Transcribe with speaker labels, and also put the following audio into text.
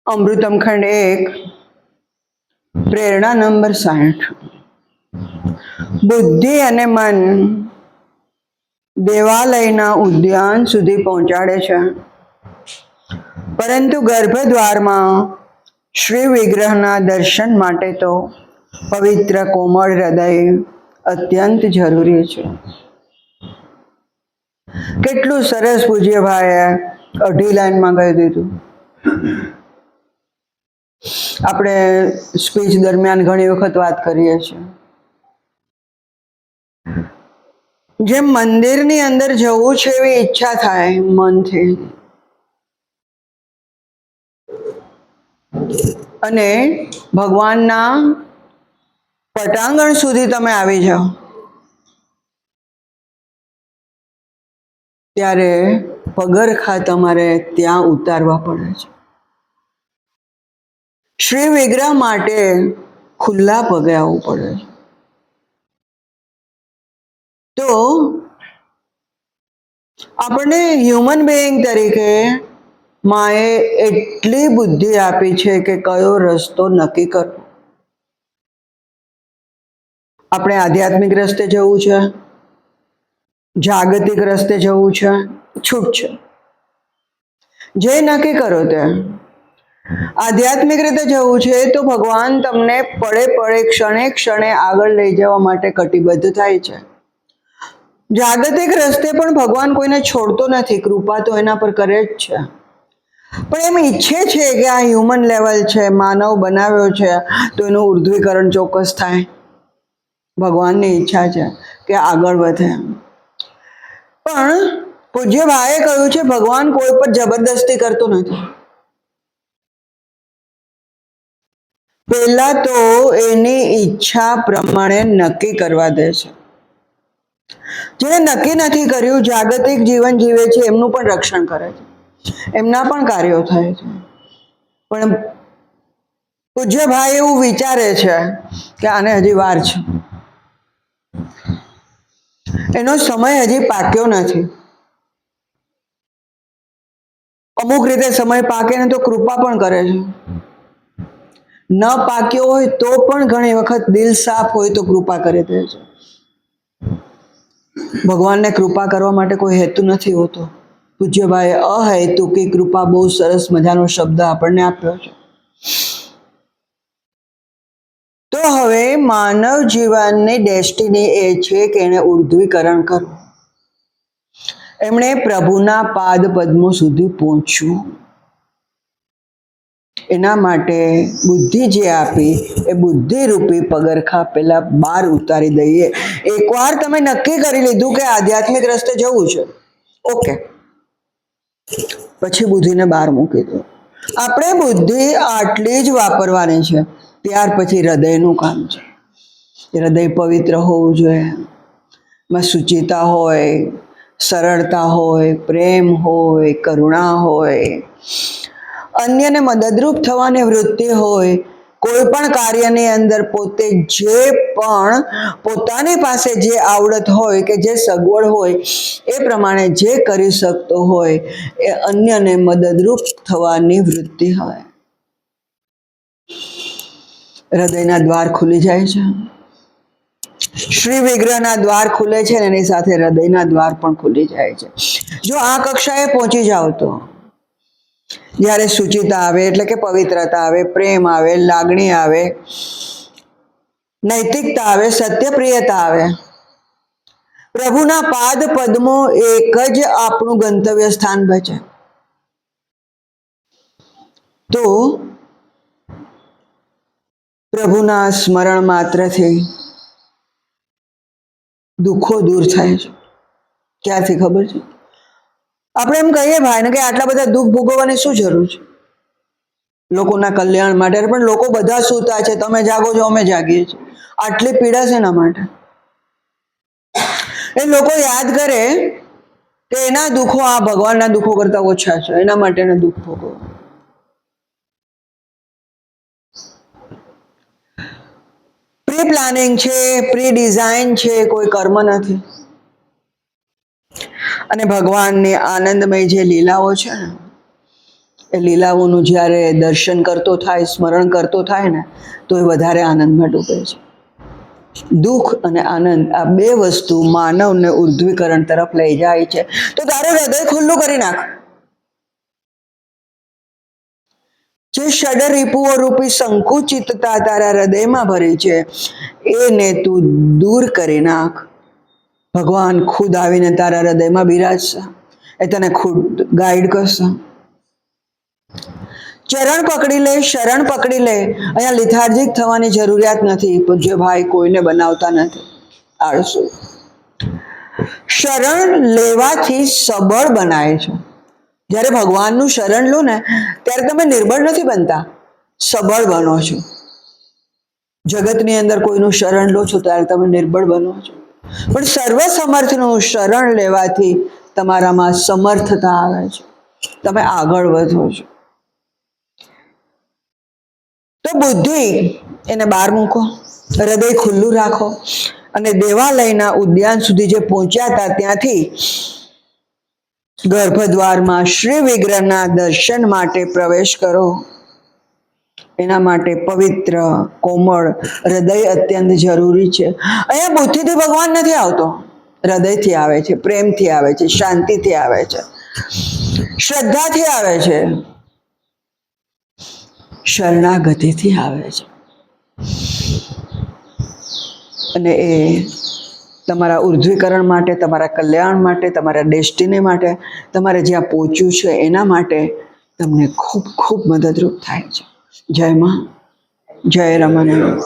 Speaker 1: અમૃતમ ખંડ 1 પ્રેરણા નંબર 60। બુદ્ધિ અને મન દેવાલયના ઉદ્યાન સુધી પહોંચાડે છે, પરંતુ ગર્ભદ્વારમાં શ્રી વિગ્રહના દર્શન માટે તો પવિત્ર કોમળ હૃદય અત્યંત જરૂરી છે। કેટલું સરસ પૂજ્યભાઈએ અઢી લાઈનમાં કહી દીધું। આપણે સ્પીચ દરમિયાન ઘણી વખત વાત કરીએ છીએ, જેમ મંદિરની અંદર જવું છે એવી ઈચ્છા થાય મનથી, અને ભગવાનના પટાંગણ સુધી તમે આવી જાઓ ત્યારે પગરખા તમારે ત્યાં ઉતારવા પડે છે। શ્રી વિગ્રહ માટે ખુલ્લા પગે આવવું પડે છે। તો આપણને હ્યુમન બીઈંગ તરીકે માએ એટલી બુદ્ધિ આપી છે કે કયો રસ્તો નક્કી કરવો। આપણે આધ્યાત્મિક રસ્તે જવું છે, જાગતિક રસ્તે જવું છે, છૂટ છે, જે નક્કી કરો તે। આધ્યાત્મિક રીતે જવું છે તો ભગવાન તમને પડે પડે ક્ષણે ક્ષણે આગળ લઈ જવા માટે કટિબદ્ધ થાય છે। જાગતિક રસ્તે પણ ભગવાન કોઈને છોડતો નથી, કૃપા તો એના પર કરે જ છે, પણ એમ ઈચ્છે છે કે આ હ્યુમન લેવલ છે, માનવ બનાવ્યો છે તો એનું ઉર્ધ્વીકરણ ચોક્કસ થાય। ભગવાનની ઈચ્છા છે કે આગળ વધે, પણ પૂજ્ય ભાઈએ કહ્યું છે ભગવાન કોઈ પર જબરદસ્તી કરતો નથી। પહેલા તો એની ઈચ્છા પ્રમાણે નક્કી કરવા દે છે। જેને નક્કી નથી કર્યું, જાગતિક જીવન જીવે છે, એમનું પણ રક્ષણ કરે છે, એમના પણ કાર્યો થાય છે, પણ પૂજ્ય ભાઈ એવું વિચારે છે કે આને હજી વાર છે, એનો સમય હજી પાક્યો નથી। અમુક રીતે સમય પાકે ને તો કૃપા પણ કરે છે, ન પાક્યો હોય તો પણ ઘણી વખત દિલ સાફ હોય તો કૃપા કરી દે છે। ભગવાનને કૃપા કરવા માટે કોઈ હેતુ નથી હોતો। પૂજ્યભાઈએ અહેતુકી કૃપા બહુ સરસ મજાનો શબ્દ આપણને આપ્યો છે। તો હવે માનવ જીવનની ડેસ્ટિની એ છે કે એને ઉર્ધ્વીકરણ કરવું, એમણે પ્રભુના પાદ પદ્મો સુધી પહોંચવું। એના માટે બુદ્ધિ જે આપી એ બુદ્ધિરૂપી પગરખા પેલા બહાર ઉતારી દઈએ। એકવાર તમે નક્કી કરી લીધું કે આધ્યાત્મિક રસ્તે જવું છે, ઓકે, પછી બુદ્ધિને બહાર મૂકી દો। આપણે બુદ્ધિ આટલી જ વાપરવાની છે, ત્યાર પછી હૃદયનું કામ છે। હૃદય પવિત્ર હોવું જોઈએ, એમાં સુચિતા હોય, સરળતા હોય, પ્રેમ હોય, કરુણા હોય, અન્યને મદદરૂપ થવાની વૃત્તિ હોય, કોઈ પણ કાર્યની અંદર પોતે જે પણ પોતાની પાસે જે આવડત હોય કે જે સગવડ હોય એ પ્રમાણે જે કરી શકતો હોય એ અન્યને મદદરૂપ થવાની વૃત્તિ હોય, હૃદયના દ્વાર ખુલી જાય છે। શ્રી વિગ્રહના દ્વાર ખુલે છે ને એની સાથે હૃદયના દ્વાર પણ ખુલી જાય છે। જો આ કક્ષાએ પહોંચી જાઓ તો જ્યારે સુચિતા આવે એટલે કે પવિત્રતા આવે, પ્રેમ આવે, લાગણી આવે, નૈતિકતા આવે, સત્યપ્રિયતા આવે, પ્રભુના પાદ પદ્મો એક જ આપણું ગંતવ્ય સ્થાન બચે। તો પ્રભુના સ્મરણ માત્રથી દુઃખો દૂર થાય છે। ક્યાંથી ખબર છે? આપણે એમ કહીએ ભાઈને કે આટલા બધા દુઃખ ભોગવવાની શું જરૂર છે, લોકોના કલ્યાણ માટે, પણ લોકો બધા સૂતા છે, તમે જાગો છો, અમે જાગીએ છીએ, આટલી પીડા શેના માટે? એ લોકો યાદ કરે કે એના દુઃખો આ ભગવાનના દુઃખો કરતા ઓછા છે, એના માટે એને દુઃખ ભોગવો। પ્રી પ્લાનિંગ છે, પ્રી ડિઝાઇન છે, કોઈ કર્મ નથી। અને ભગવાનની આનંદમય જે લીલાઓ છે ને એ લીલાઓનું જ્યારે દર્શન કરતો થાય, સ્મરણ કરતો થાય ને, તો એ વધારે આનંદમાં ડૂબે છે. દુઃખ અને આનંદ આ બે વસ્તુ માનવને ઉર્ધ્વીકરણ તરફ લઈ જાય છે. તો તારું હૃદય ખુલ્લું કરી નાખ. જે ષડરીપુઓ રૂપી સંકુચિતતા તારા હૃદયમાં ભરી છે એને તું દૂર કરી નાખ. ભગવાન ખુદ આવીને તારા હૃદયમાં બિરાજશે. એ તને ખુદ ગાઈડ કરશે. ચરણ પકડી લે, શરણ પકડી લે. અહીંયા લિથાર્જિક થવાની જરૂરિયાત નથી. પૂજ્ય ભાઈ કોઈને બનાવતા નથી આળસુ. શરણ લેવાથી સબળ બનાય છે. જ્યારે ભગવાનનું શરણ લો ને ત્યારે તમે નિર્બળ નથી બનતા, સબળ બનો છો. જગતની અંદર કોઈનું શરણ લો છો ત્યારે તમે નિર્બળ બનો છો, પણ સર્વસમર્થનું શરણ લેવાથી તમારામાં સમર્થતા આવે છે, તમે આગળ વધો છો. તો બુદ્ધિ એને બહાર મૂકો, હૃદય ખુલ્લું રાખો અને દેવાલયના ઉદ્યાન સુધી જે પહોંચ્યા હતા ત્યાંથી ગર્ભદ્વારમાં શ્રી વિગ્રહના દર્શન માટે પ્રવેશ કરો. એના માટે પવિત્ર કોમળ હૃદય અત્યંત જરૂરી છે. અહીંયા બુદ્ધિથી ભગવાન નથી આવતો, હૃદયથી આવે છે, પ્રેમથી આવે છે, શાંતિથી આવે છે, શ્રદ્ધાથી આવે છે, શરણાગતિથી આવે છે. અને એ તમારા ઉર્ધ્વીકરણ માટે, તમારા કલ્યાણ માટે, તમારા ડેસ્ટિની માટે, તમારે જ્યાં પહોંચ્યું છે એના માટે તમને ખૂબ ખૂબ મદદરૂપ થાય છે. જય માં, જય રમણ.